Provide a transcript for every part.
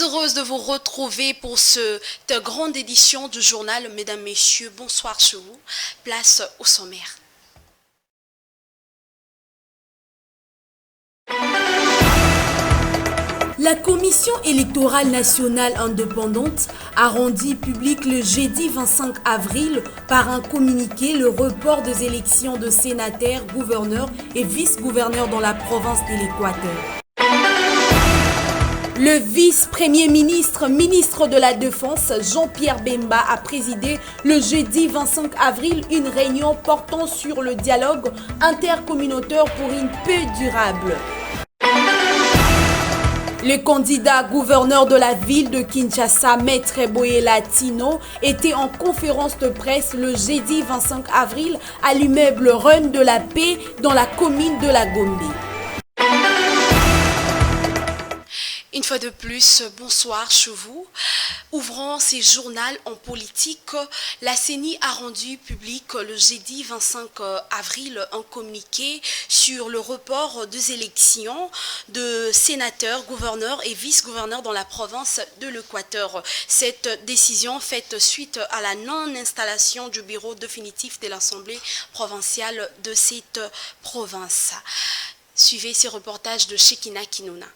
Très heureuse de vous retrouver pour cette grande édition du journal. Mesdames, Messieurs, bonsoir chez vous. Place au sommaire. La Commission électorale nationale indépendante a rendu public le jeudi 25 avril par un communiqué le report des élections de sénateurs, gouverneurs et vice-gouverneurs dans la province de l'Équateur. Le vice-premier ministre, ministre de la Défense, Jean-Pierre Bemba, a présidé le jeudi 25 avril une réunion portant sur le dialogue intercommunautaire pour une paix durable. Le candidat gouverneur de la ville de Kinshasa, Maître Boye Latino, était en conférence de presse le jeudi 25 avril à l'immeuble Reine de la Paix dans la commune de la Gombe. Une fois de plus, bonsoir chez vous. Ouvrant ces journaux en politique, la CENI a rendu public le jeudi 25 avril un communiqué sur le report des élections de sénateurs, gouverneurs et vice-gouverneurs dans la province de l'Équateur. Cette décision faite suite à la non-installation du bureau définitif de l'Assemblée provinciale de cette province. Suivez ces reportages de Shekina Kinouna.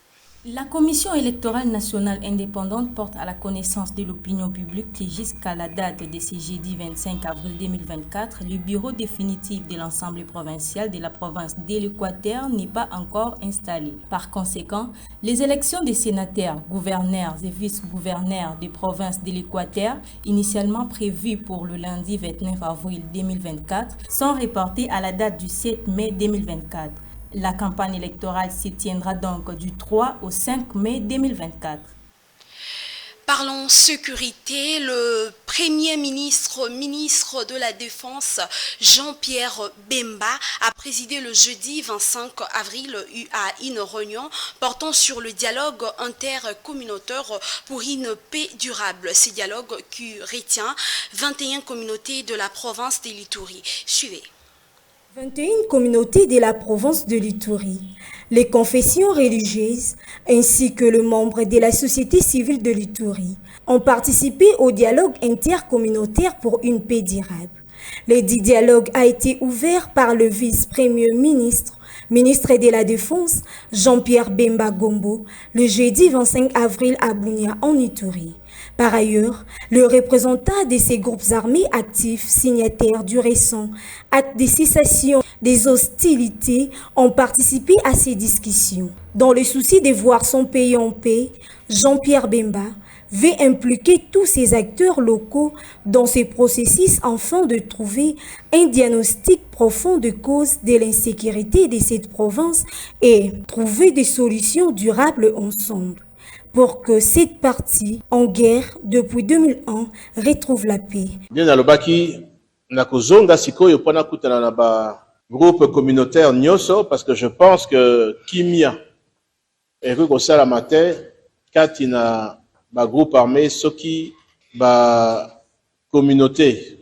La Commission électorale nationale indépendante porte à la connaissance de l'opinion publique que jusqu'à la date de ce jeudi 25 avril 2024, le bureau définitif de l'Assemblée provinciale de la province de l'Équateur n'est pas encore installé. Par conséquent, les élections des sénateurs, gouverneurs et vice-gouverneurs des provinces de l'Équateur, initialement prévues pour le lundi 29 avril 2024, sont reportées à la date du 7 mai 2024. La campagne électorale se tiendra donc du 3 au 5 mai 2024. Parlons sécurité, le Premier ministre, ministre de la Défense, Jean-Pierre Bemba, a présidé le jeudi 25 avril à une réunion portant sur le dialogue intercommunautaire pour une paix durable. Ce dialogue qui retient 21 communautés de la province de l'Ituri. Suivez. 21 communautés de la province de l'Ituri, les confessions religieuses ainsi que les membres de la société civile de l'Ituri ont participé au dialogue intercommunautaire pour une paix durable. Le dit dialogue a été ouvert par le vice-premier ministre, ministre de la Défense, Jean-Pierre Bemba Gombo, le jeudi 25 avril à Bunia en Ituri. Par ailleurs, le représentant de ces groupes armés actifs signataires du récent acte de cessation des hostilités ont participé à ces discussions. Dans le souci de voir son pays en paix, Jean-Pierre Bemba veut impliquer tous ces acteurs locaux dans ce processus afin de trouver un diagnostic profond de causes de l'insécurité de cette province et trouver des solutions durables ensemble, pour que cette partie en guerre depuis 2001 retrouve la paix. Bien alobaki na kozonga sikoyo pona kutana na ba groupe communautaire nyoso parce que je pense que kimia et que sala matin kati na ba groupe armé soki ba communauté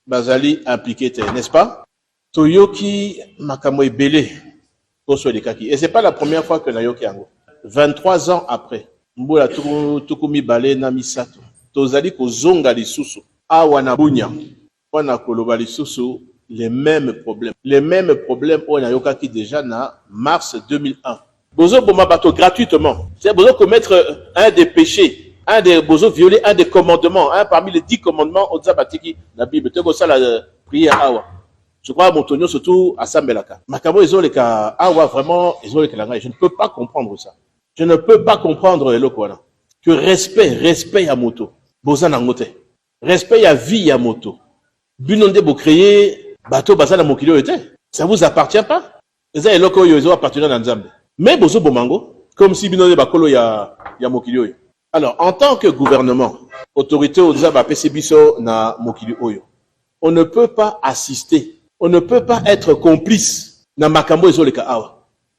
bazali impliqué n'est-ce pas? Toyoki makambo ebele koso lekaki et c'est pas la première fois que nayoki yango. 23 ans après Mbola tukumi bale na misato. Tozali kozonga lisusu. Awa na bunya. Wana koloba lisusu les mêmes problèmes. Les mêmes problèmes on a yokaki déjà na mars 2001. Bozo boma bato gratuitement. C'est bozo commettre un des péchés, un des bozo violer un des commandements, un parmi les 10 commandements on batiki la Bible. Te ko sala prière awa. Je crois Montonio surtout à Sambelaka. Makabo ezoleka awa vraiment ezoleka langa. Je ne peux pas comprendre ça. Je ne peux pas comprendre que respect à moto. Boza na ngote. Respect à vie à moto. Bunonde bo créer bateau baza na mokili yote. Ça vous appartient pas? Eza eloko yo ezo appartenir na Nzambe. Mais bozo bomango comme si binonde bakolo ya mokili oyo. Alors en tant que gouvernement, autorité oza ba pesi biso na mokili oyo. On ne peut pas assister, on ne peut pas être complice na makambo ezoleka awa.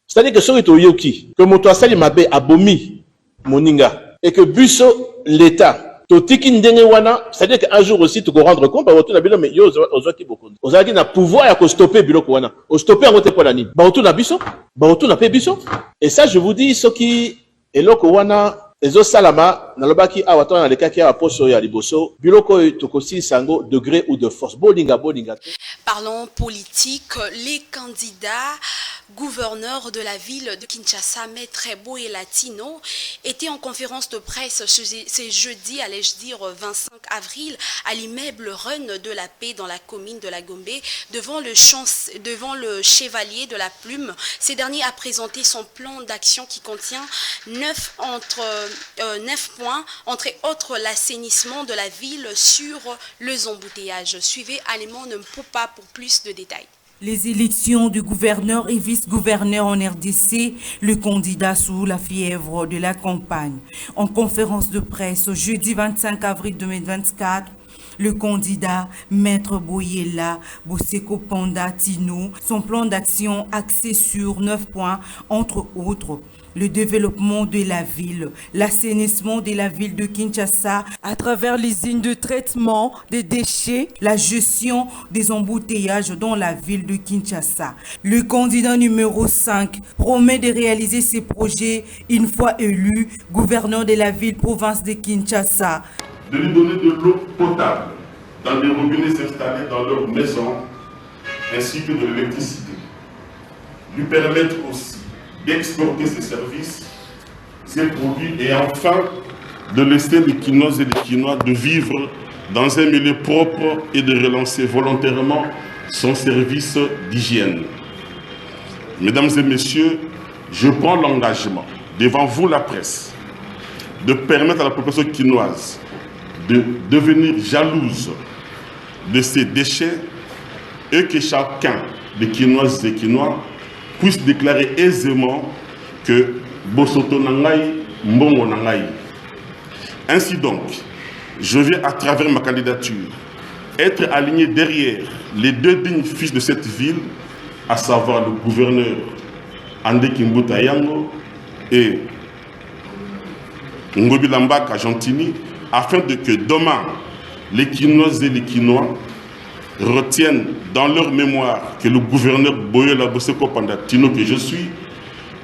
C'est-à-dire que soki toyoki que moto asali mabe abomi moninga et que buso l'état totiki ndenge wana, c'est-à-dire qu'un jour aussi tu rendre compte ba otu na bilo mais yo ozwaki beaucoup ozalaki na pouvoir ya ko stopper biloko wana o stopper ngote pour la nini ba otu na biso ba otu na pe biso et ça je vous dis soki eloko wana ezo salama nalobaki awa to na lekaki ya poso ya liboso biloko tokosi sango degré ou de force bolinga te. Parlons politique, les candidats gouverneurs de la ville de Kinshasa, Maître Boye Latino, étaient en conférence de presse ce jeudi, allais-je dire 25 avril, à l'immeuble Run de la Paix dans la commune de la Gombe, devant le chevalier de la Plume. Ce dernier a présenté son plan d'action qui contient 9 points, entre autres l'assainissement de la ville sur les embouteillages. Suivez Alimon Mpopa pour plus de détails. Les élections du gouverneur et vice-gouverneur en RDC, le candidat sous la fièvre de la campagne. En conférence de presse jeudi 25 avril 2024, le candidat Maître Boyela Boseko Panda Tino, son plan d'action axé sur 9 points, entre autres. Le développement de la ville, l'assainissement de la ville de Kinshasa à travers l'usine de traitement des déchets, la gestion des embouteillages dans la ville de Kinshasa. Le candidat numéro 5 promet de réaliser ses projets une fois élu gouverneur de la ville-province de Kinshasa. De lui donner de l'eau potable dans des robinets installés dans leur maison ainsi que de l'électricité. Lui permettre aussi d'exporter ses services, ses produits et enfin de laisser les Quinoises et les Quinois de vivre dans un milieu propre et de relancer volontairement son service d'hygiène. Mesdames et messieurs, je prends l'engagement devant vous la presse de permettre à la population quinoise de devenir jalouse de ces déchets et que chacun des Quinoises et Quinois puisse déclarer aisément que Bosoto Nangai, Mbongo Nangai. Ainsi donc, je vais à travers ma candidature être aligné derrière les deux dignes fils de cette ville, à savoir le gouverneur Andé Kimbuta Yango et Ngobi Lambaka Gentini, afin que demain, les Quinoises et les Quinois retiennent dans leur mémoire que le gouverneur Boyela Boseko Panda Tino que je suis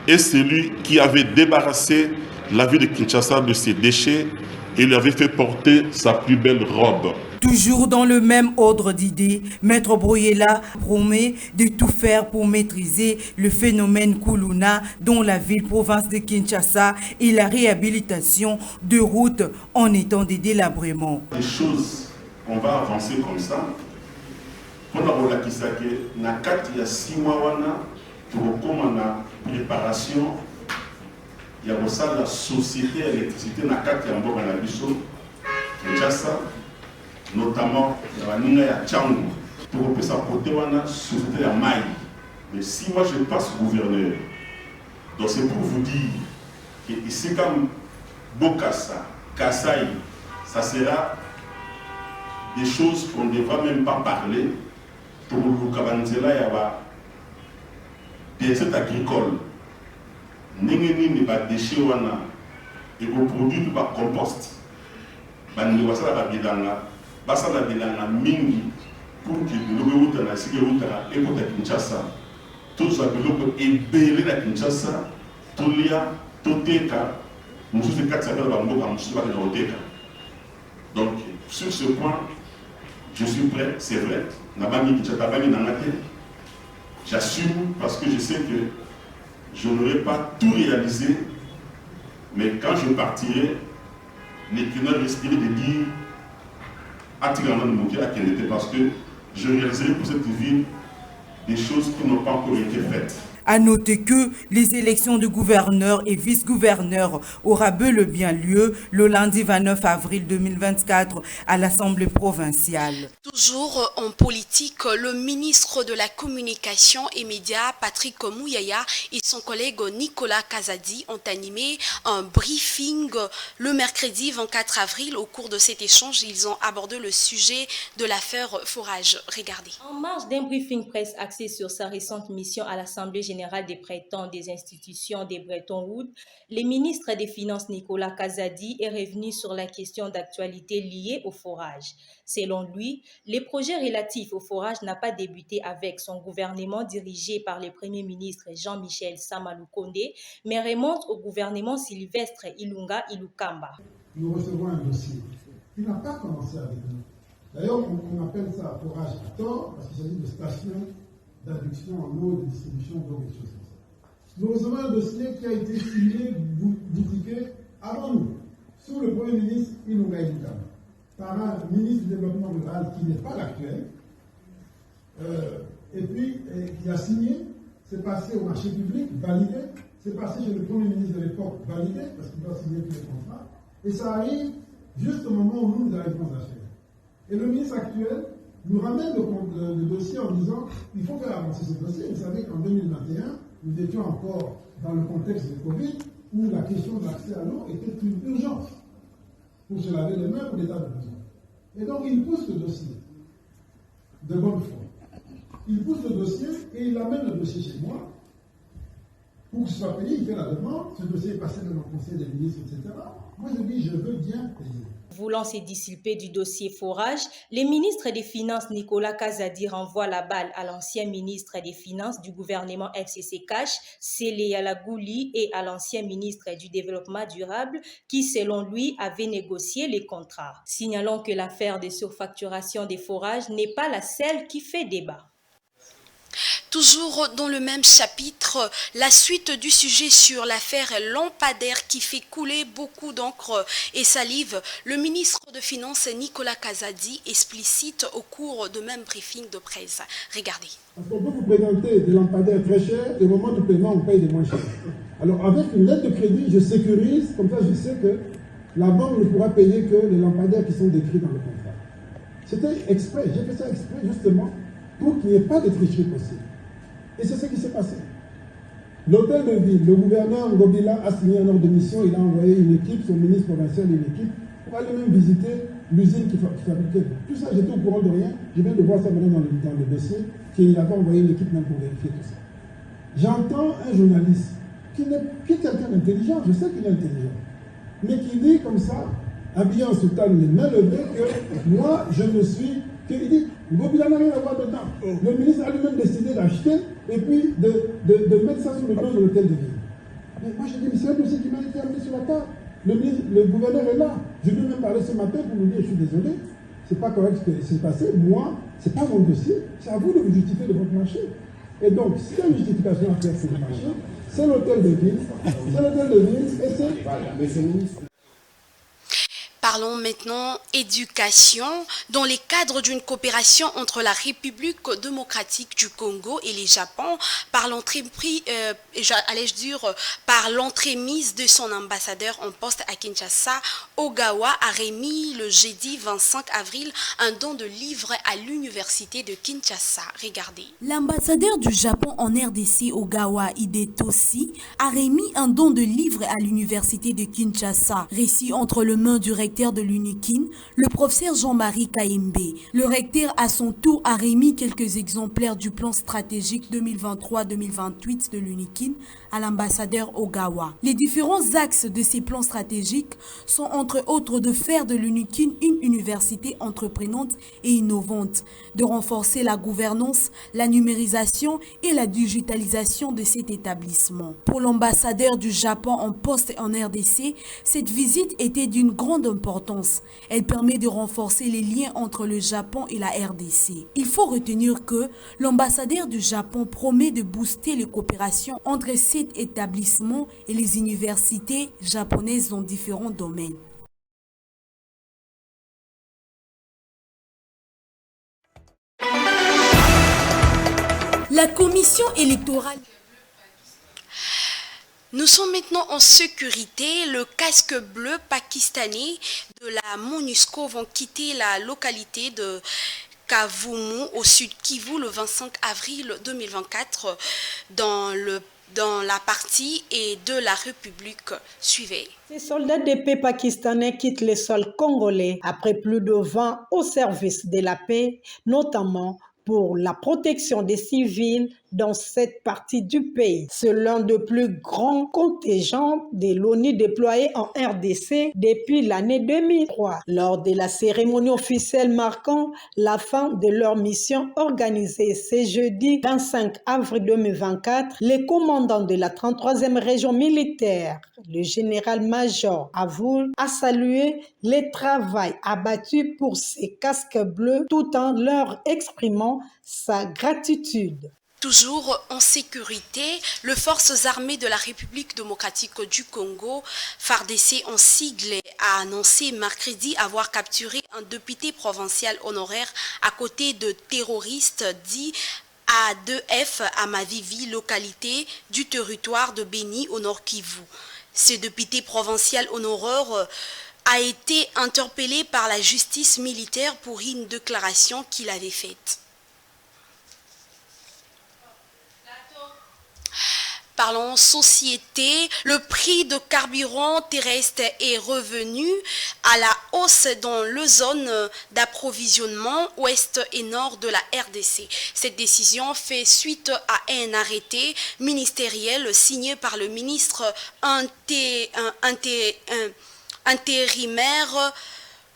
est celui qui avait débarrassé la ville de Kinshasa de ses déchets et lui avait fait porter sa plus belle robe. Toujours dans le même ordre d'idées, Maître Boyela promet de tout faire pour maîtriser le phénomène Kuluna dans la ville-province de Kinshasa et la réhabilitation de routes en étant des délabrements. Les choses, on va avancer comme ça. Pour la Kisake, na kati ya 6 mois wana, pour na préparation, il y a aussi la société d'électricité na kati ya mboka na biso, Kinshasa, notamment la Ninga ya Tchangu, pour que ça côté wana société ya Mai. Mais si moi je passe gouverneur, donc c'est pour vous dire que ici comme Bokassa, Kassai, ça sera des choses qu'on ne devra même pas parler. Pour le Kabanzela, il y a des déchets agricoles. N'engeni ni ba déchets wana et vos produits ba compost. Ba ni wasa la bilanga, basa la bilanga mingi pour que le route na sike route na ekota Kinshasa. Tout ça biloko ebele na Kinshasa, tolia, toteka, musu se katsa ba mboka musu ba toteka. Donc sur ce point, je suis prêt, c'est vrai. J'assume parce que je sais que je n'aurai pas tout réalisé, mais quand je partirai, les Quinois risqueraient de dire Atigana de Mouké à quel était parce que je réaliserai pour cette ville des choses qui n'ont pas encore été faites. À noter que les élections de gouverneur et vice-gouverneur aura bel et bien lieu le lundi 29 avril 2024 à l'Assemblée provinciale. Toujours en politique, le ministre de la Communication et Médias, Patrick Mouyaya, et son collègue Nicolas Kazadi ont animé un briefing le mercredi 24 avril. Au cours de cet échange, ils ont abordé le sujet de l'affaire forage. Regardez. En marge d'un briefing presse axé sur sa récente mission à l'Assemblée générale général des prêtants des institutions des Bretton Woods, le ministre des Finances Nicolas Kazadi est revenu sur la question d'actualité liée au forage. Selon lui, les projets relatifs au forage n'ont pas débuté avec son gouvernement dirigé par le Premier ministre Jean-Michel Samalou Kondé, mais remontent au gouvernement Sylvestre Ilunga Ilukamba. Nous recevons un dossier qui n'a pas commencé avec nous. D'ailleurs, on appelle ça forage à tort parce qu'il s'agit de stations d'adduction en eau, de distribution d'eau, des choses comme ça. Nous recevons un dossier qui a été signé, boutiqué avant nous, sous le Premier ministre Ilunga Ilukamba, par un ministre du Développement rural qui n'est pas l'actuel, et puis qui a signé, c'est passé au marché public, validé, c'est passé chez le Premier ministre de l'époque, validé, parce qu'il doit signer tous les contrats, et ça arrive juste au moment où nous arrivons à faire. Et le ministre actuel nous ramène le dossier en disant il faut faire avancer ce dossier. Vous savez qu'en 2021, nous étions encore dans le contexte de Covid, où la question de l'accès à l'eau était une urgence pour se laver les mains pour l'état de besoin. Et donc il pousse le dossier de bonne foi. Il pousse le dossier et il amène le dossier chez moi pour que ce soit payé. Il fait la demande, ce dossier est passé dans le conseil des ministres, etc. Moi je dis je veux bien payer. Voulant se dissiper du dossier forage, le ministre des Finances Nicolas Kazadi renvoie la balle à l'ancien ministre des Finances du gouvernement FCC Cash, Sélé Yalagouli, et à l'ancien ministre du Développement durable qui, selon lui, avait négocié les contrats. Signalons que l'affaire de surfacturation des forages n'est pas la seule qui fait débat. Toujours dans le même chapitre, la suite du sujet sur l'affaire lampadaire qui fait couler beaucoup d'encre et salive, le ministre de Finances Nicolas Kazadi explicite au cours de même briefing de presse. Regardez. Parce qu'on peut vous présenter des lampadaires très chers et au moment du paiement, on paye des moins chers. Alors avec une lettre de crédit, je sécurise, comme ça je sais que la banque ne pourra payer que les lampadaires qui sont décrits dans le contrat. C'était exprès, j'ai fait ça exprès justement pour qu'il n'y ait pas de tricherie possible. Et c'est ce qui s'est passé. L'hôtel de ville, le gouverneur Ngobila a signé un ordre de mission, il a envoyé une équipe, son ministre provincial et une équipe, pour aller même visiter l'usine qui fabriquait. Tout ça, j'étais au courant de rien. Je viens de voir ça maintenant dans le dossier, qu'il avait envoyé une équipe même pour vérifier tout ça. J'entends un journaliste qui est quelqu'un d'intelligent, je sais qu'il est intelligent, mais qui dit comme ça, habillé en soutane, les mains levées, que moi, je me suis... Il dit, Ngobila n'a rien à voir dedans. Le ministre a lui-même décidé d'acheter et puis de mettre ça sur le dos de l'hôtel de ville. Mais moi, je dis, mais c'est un dossier qui m'a été amené sur la table. Le gouverneur est là. Je lui ai même parlé ce matin pour lui dire, je suis désolé, c'est pas correct ce qui s'est passé. Moi, c'est pas mon dossier. C'est à vous de vous justifier de votre marché. Et donc, s'il y a une justification à faire sur le marché, c'est l'hôtel de ville. C'est l'hôtel de ville et c'est... Voilà, mais c'est le ministre. Parlons maintenant éducation dans le cadre d'une coopération entre la République démocratique du Congo et le Japon par l'entremise de son ambassadeur en poste à Kinshasa. Ogawa a remis le jeudi 25 avril un don de livres à l'université de Kinshasa. Regardez. L'ambassadeur du Japon en RDC, Ogawa Hidetoshi, a remis un don de livres à l'université de Kinshasa, reçu entre les mains du recteur de l'UNIKIN, le professeur Jean-Marie Kaimbe. Le recteur, à son tour, a remis quelques exemplaires du plan stratégique 2023-2028 de l'UNIKIN à l'ambassadeur Ogawa. Les différents axes de ces plans stratégiques sont entre autres de faire de l'UNIKIN une université entreprenante et innovante, de renforcer la gouvernance, la numérisation et la digitalisation de cet établissement. Pour l'ambassadeur du Japon en poste en RDC, cette visite était d'une grande importance. Elle permet de renforcer les liens entre le Japon et la RDC. Il faut retenir que l'ambassadeur du Japon promet de booster les coopérations entre cet établissement et les universités japonaises dans différents domaines. La commission électorale... Nous sommes maintenant en sécurité. Le casque bleu pakistanais de la MONUSCO vont quitter la localité de Kavumu au sud Kivu le 25 avril 2024 dans la partie et de la République. Suivez. Ces soldats de paix pakistanais quittent le sol congolais après plus de 20 ans au service de la paix, notamment pour la protection des civils, dans cette partie du pays. C'est l'un des plus grands contingents de l'ONU déployés en RDC depuis l'année 2003. Lors de la cérémonie officielle marquant la fin de leur mission organisée ce jeudi 25 avril 2024, le commandant de la 33e région militaire, le général-major Avoul, a salué le travail abattu pour ces casques bleus tout en leur exprimant sa gratitude. Toujours en sécurité, les forces armées de la République démocratique du Congo, FARDC en sigle, a annoncé mercredi avoir capturé un député provincial honoraire à côté de terroristes dits A2F à Mavivi, localité du territoire de Béni au Nord Kivu. Ce député provincial honoraire a été interpellé par la justice militaire pour une déclaration qu'il avait faite. Parlons société, le prix de carburant terrestre est revenu à la hausse dans les zones d'approvisionnement ouest et nord de la RDC. Cette décision fait suite à un arrêté ministériel signé par le ministre intérimaire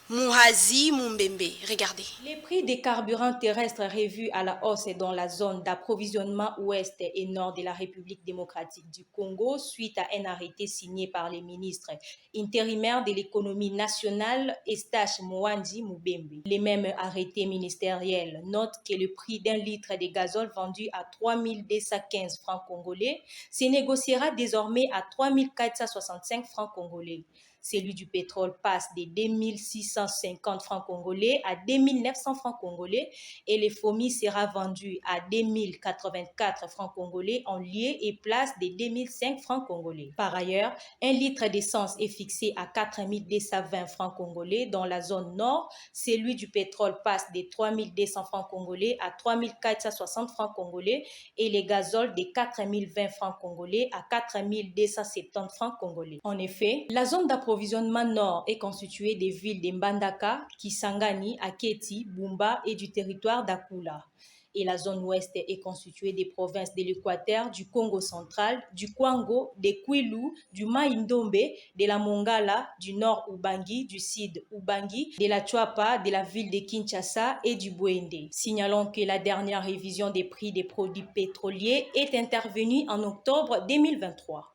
Mouhazi Mumbembe. Regardez. Les prix des carburants terrestres revus à la hausse dans la zone d'approvisionnement ouest et nord de la République démocratique du Congo suite à un arrêté signé par les ministres intérimaires de l'économie nationale Eustache Mouhazi Mumbembe. Les mêmes arrêtés ministériels notent que le prix d'un litre de gazole vendu à 3 215 francs congolais se négociera désormais à 3 465 francs congolais. Celui du pétrole passe de 2650 francs congolais à 2900 francs congolais et le FOMI sera vendu à 2084 francs congolais en lieu et place de 2005 francs congolais. Par ailleurs, un litre d'essence est fixé à 4220 francs congolais dans la zone nord. Celui du pétrole passe de 3200 francs congolais à 3460 francs congolais et les gazoles de 4020 francs congolais à 4270 francs congolais. En effet, la zone d'approvisionnement nord est constitué des villes de Mbandaka, Kisangani, Aketi, Bumba et du territoire d'Akula. Et la zone ouest est constituée des provinces de l'Équateur, du Congo central, du Kwango, des Kwilu, du Maïndombe, de la Mongala, du nord Ubangi, du sud Ubangi, de la Chuapa, de la ville de Kinshasa et du Bwende. Signalons que la dernière révision des prix des produits pétroliers est intervenue en octobre 2023.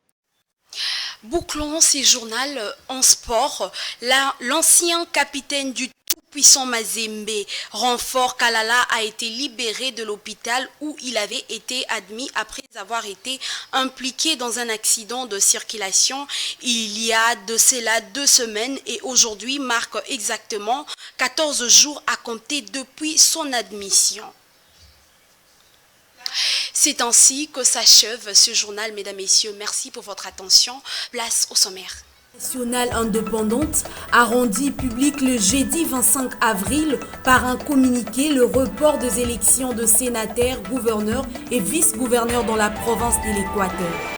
Bouclons ces journaux en sport. L'ancien capitaine du tout-puissant Mazembe, Renfort Kalala, a été libéré de l'hôpital où il avait été admis après avoir été impliqué dans un accident de circulation il y a de cela 2 semaines et aujourd'hui marque exactement 14 jours à compter depuis son admission. C'est ainsi que s'achève ce journal, mesdames, messieurs. Merci pour votre attention. Place au sommaire. Nationale indépendante a rendu public le jeudi 25 avril par un communiqué le report des élections de sénateurs, gouverneurs et vice-gouverneurs dans la province de l'Équateur.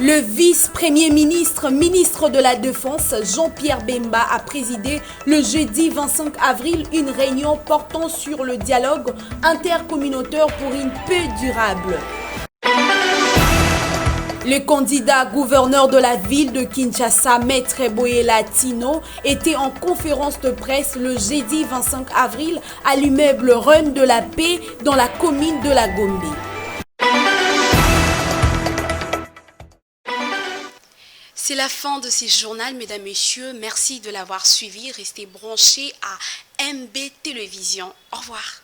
Le vice-premier ministre, ministre de la Défense, Jean-Pierre Bemba, a présidé le jeudi 25 avril une réunion portant sur le dialogue intercommunautaire pour une paix durable. Le candidat gouverneur de la ville de Kinshasa, Maître Boyela Tino, était en conférence de presse le jeudi 25 avril à l'immeuble Reine de la Paix dans la commune de la Gombe. C'est la fin de ce journal, mesdames, messieurs. Merci de l'avoir suivi. Restez branchés à MB Télévision. Au revoir.